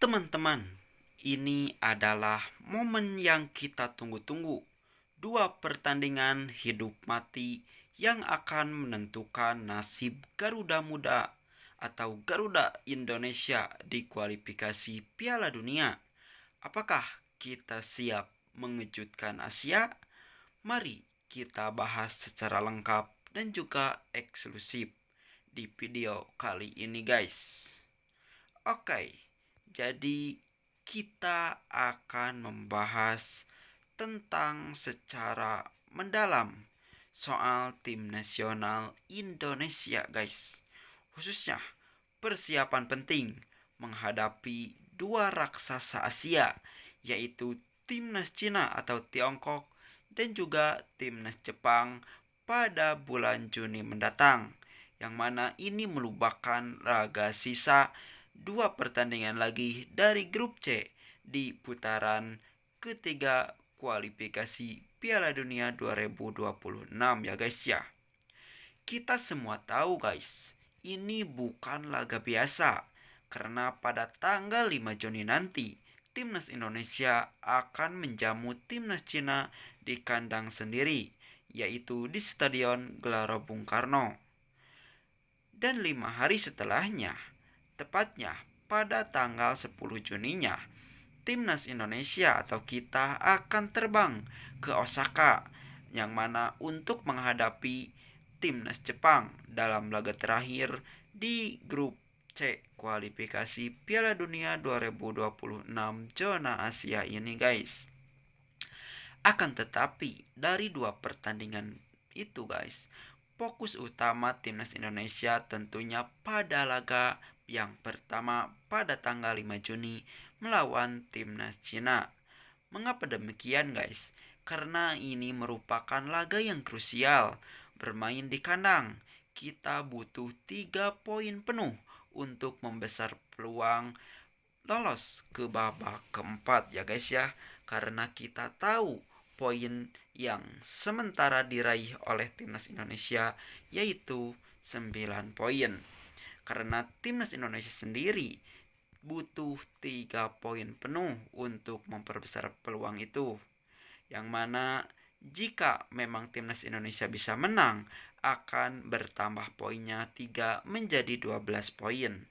Teman-teman, ini adalah momen yang kita tunggu-tunggu. Dua pertandingan hidup mati yang akan menentukan nasib Garuda Muda atau Garuda Indonesia di kualifikasi Piala Dunia. Apakah kita siap mengejutkan Asia? Mari kita bahas secara lengkap dan juga eksklusif di video kali ini guys. Oke, jadi kita akan membahas tentang secara mendalam soal tim nasional Indonesia guys. Khususnya persiapan penting menghadapi dua raksasa Asia, yaitu timnas Cina atau Tiongkok dan juga timnas Jepang pada bulan Juni mendatang, yang mana ini merupakan laga sisa dua pertandingan lagi dari grup C di putaran ketiga kualifikasi Piala Dunia 2026 ya guys ya. Kita semua tahu guys, ini bukan laga biasa karena pada tanggal 5 Juni nanti timnas Indonesia akan menjamu timnas Cina di kandang sendiri, yaitu di Stadion Gelora Bung Karno. Dan 5 hari setelahnya, tepatnya pada tanggal 10 Juninya, timnas Indonesia atau kita akan terbang ke Osaka yang mana untuk menghadapi timnas Jepang dalam laga terakhir di grup C kualifikasi Piala Dunia 2026 zona Asia ini guys. Akan tetapi dari dua pertandingan itu guys, fokus utama timnas Indonesia tentunya pada laga yang pertama pada tanggal 5 Juni melawan timnas Cina. Mengapa demikian guys? Karena ini merupakan laga yang krusial. Bermain di kandang, kita butuh 3 poin penuh untuk membesar peluang lolos ke babak keempat ya guys ya. Karena kita tahu poin yang sementara diraih oleh timnas Indonesia yaitu 9 poin. Karena timnas Indonesia sendiri butuh 3 poin penuh untuk memperbesar peluang itu. Yang mana jika memang timnas Indonesia bisa menang, akan bertambah poinnya 3 menjadi 12 poin.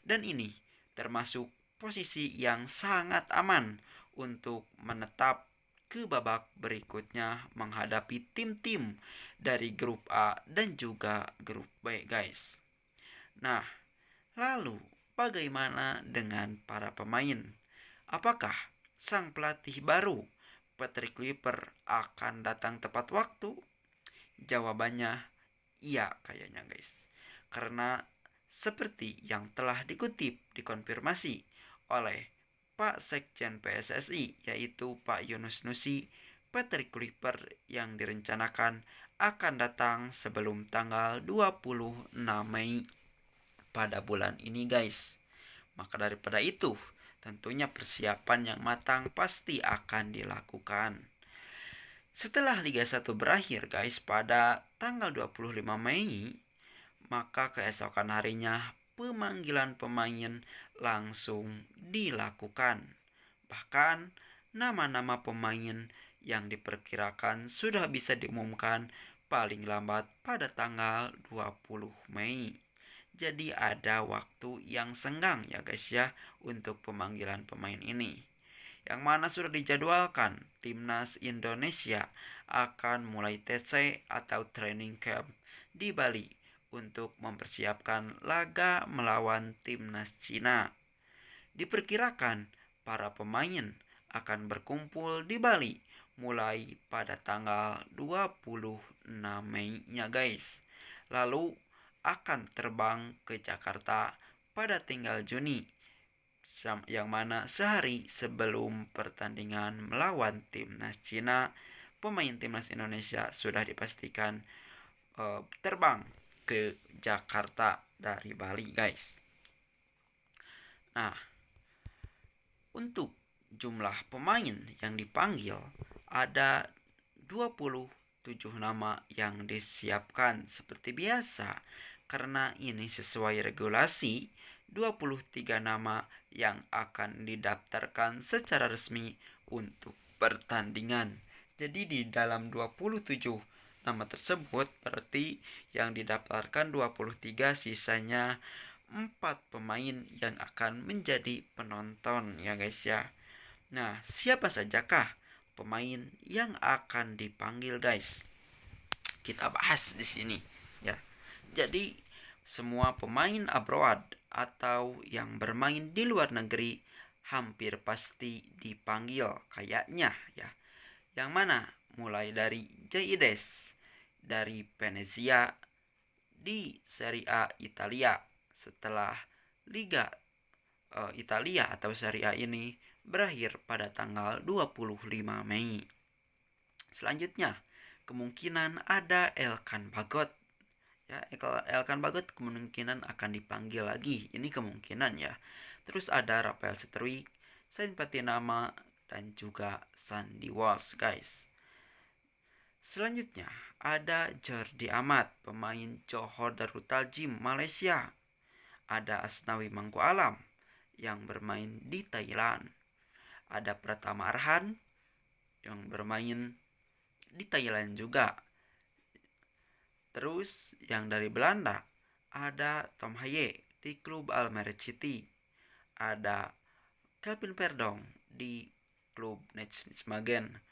Dan ini termasuk posisi yang sangat aman untuk menetap ke babak berikutnya menghadapi tim-tim dari grup A dan juga grup B guys. Nah, lalu bagaimana dengan para pemain? Apakah sang pelatih baru Patrick Kluivert akan datang tepat waktu? Jawabannya iya kayaknya guys. Karena seperti yang telah dikonfirmasi oleh Pak Sekjen PSSI yaitu Pak Yunus Nusi, Patrick Kluivert yang direncanakan akan datang sebelum tanggal 26 Mei pada bulan ini guys. Maka daripada itu, tentunya persiapan yang matang pasti akan dilakukan. Setelah Liga 1 berakhir guys pada tanggal 25 Mei, maka keesokan harinya pemanggilan pemain langsung dilakukan. Bahkan nama-nama pemain yang diperkirakan sudah bisa diumumkan paling lambat pada tanggal 20 Mei. Jadi ada waktu yang senggang ya guys ya untuk pemanggilan pemain ini. Yang mana sudah dijadwalkan timnas Indonesia akan mulai TC atau training camp di Bali untuk mempersiapkan laga melawan timnas Cina. Diperkirakan para pemain akan berkumpul di Bali mulai pada tanggal 26 Mei-nya guys. Lalu akan terbang ke Jakarta pada tanggal Juni, yang mana sehari sebelum pertandingan melawan timnas Cina, pemain timnas Indonesia sudah dipastikan terbang ke Jakarta dari Bali guys. Nah, untuk jumlah pemain yang dipanggil ada 27 nama yang disiapkan seperti biasa. Karena ini sesuai regulasi, 23 nama yang akan didaftarkan secara resmi untuk pertandingan. Jadi di dalam 27 nama tersebut berarti yang didaftarkan 23, sisanya 4 pemain yang akan menjadi penonton ya guys ya. Nah, siapa sajakah pemain yang akan dipanggil guys? Kita bahas di sini ya. Jadi semua pemain abroad atau yang bermain di luar negeri hampir pasti dipanggil kayaknya ya. Yang mana mulai dari Jaides dari Venezia di Serie A Italia setelah Liga Italia atau Serie A ini berakhir pada tanggal 25 Mei. Selanjutnya, kemungkinan ada Elkan Bagot. Ya, Elkan Bagot kemungkinan akan dipanggil lagi. Ini kemungkinan ya. Terus ada Rafael Setruik, Saint Patinama, dan juga Sandy Walsh guys. Selanjutnya ada Jordi Amat, pemain Johor Darul Ta'zim Malaysia. Ada Asnawi Mangku Alam yang bermain di Thailand. Ada Pratama Arhan yang bermain di Thailand juga. Terus yang dari Belanda ada Tom Haye di klub Almere City. Ada Kelvin Verdonk di klub Nijmegen.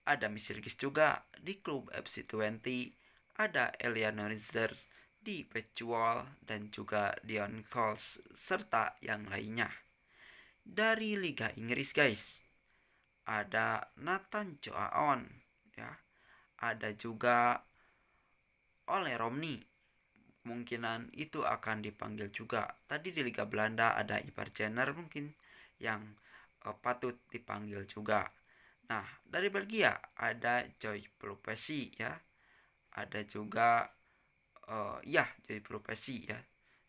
Ada Misirgis juga di klub FC20. Ada Eliano Rizers di Pechual dan juga Dion Coles serta yang lainnya. Dari Liga Inggris guys, ada Nathan Joaon ya. Ada juga Ole Romney. Kemungkinan itu akan dipanggil juga. Tadi di Liga Belanda ada Ivar Jenner mungkin yang patut dipanggil juga. Nah, dari Belgia ada Joy Pelupesi ya. Ada juga Joy Pelupesi ya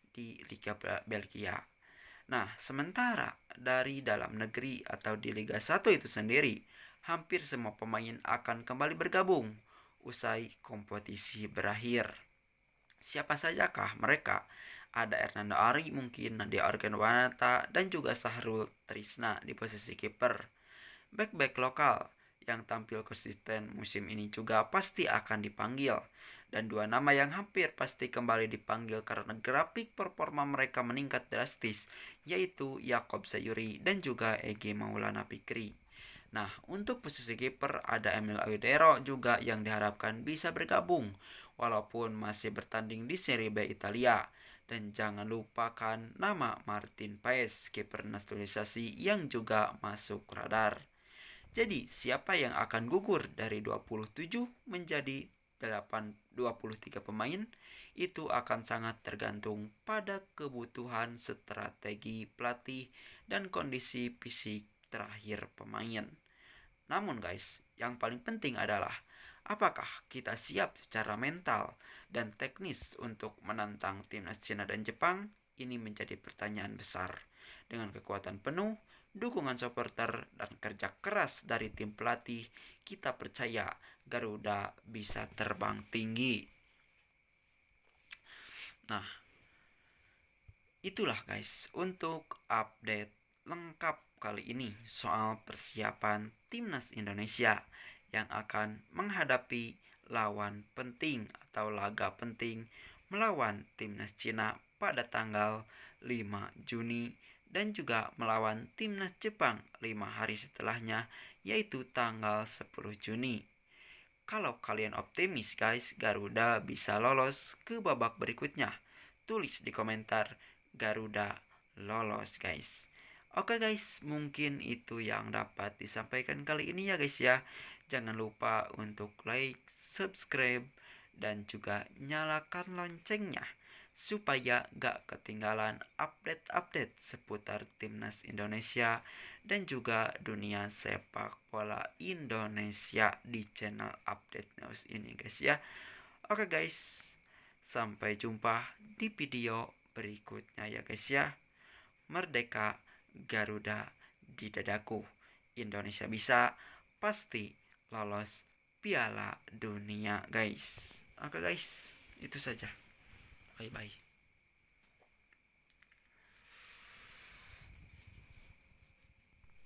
di Liga Belgia. Nah, sementara dari dalam negeri atau di Liga 1 itu sendiri, hampir semua pemain akan kembali bergabung usai kompetisi berakhir. Siapa sajakah mereka? Ada Hernando Ari mungkin, Nadia Argenwanata, dan juga Sahrul Trisna di posisi kiper. Back-back lokal yang tampil konsisten musim ini juga pasti akan dipanggil. Dan dua nama yang hampir pasti kembali dipanggil karena grafik performa mereka meningkat drastis, yaitu Yakob Sayuri dan juga Ege Maulana Fikri. Nah, untuk posisi kiper ada Emil Audero juga yang diharapkan bisa bergabung walaupun masih bertanding di Serie B Italia. Dan jangan lupakan nama Martin Paes, kiper naturalisasi yang juga masuk radar. Jadi, siapa yang akan gugur dari 27 menjadi 23 pemain itu akan sangat tergantung pada kebutuhan strategi pelatih dan kondisi fisik terakhir pemain. Namun guys, yang paling penting adalah apakah kita siap secara mental dan teknis untuk menantang timnas Cina dan Jepang? Ini menjadi pertanyaan besar. Dengan kekuatan penuh, dukungan supporter, dan kerja keras dari tim pelatih, kita percaya Garuda bisa terbang tinggi. Nah, itulah guys untuk update lengkap kali ini soal persiapan timnas Indonesia yang akan menghadapi lawan penting atau laga penting melawan timnas Cina pada tanggal 5 Juni dan juga melawan timnas Jepang 5 hari setelahnya yaitu tanggal 10 Juni. Kalau kalian optimis guys, Garuda bisa lolos ke babak berikutnya. Tulis di komentar Garuda lolos guys. Oke guys, mungkin itu yang dapat disampaikan kali ini ya guys ya. Jangan lupa untuk like, subscribe, dan juga nyalakan loncengnya supaya gak ketinggalan update-update seputar timnas Indonesia dan juga dunia sepak bola Indonesia di channel Update News ini guys ya. Oke guys, sampai jumpa di video berikutnya ya guys ya. Merdeka Garuda di dadaku. Indonesia bisa, pasti lolos Piala Dunia guys. Oke guys, itu saja. Bye bye.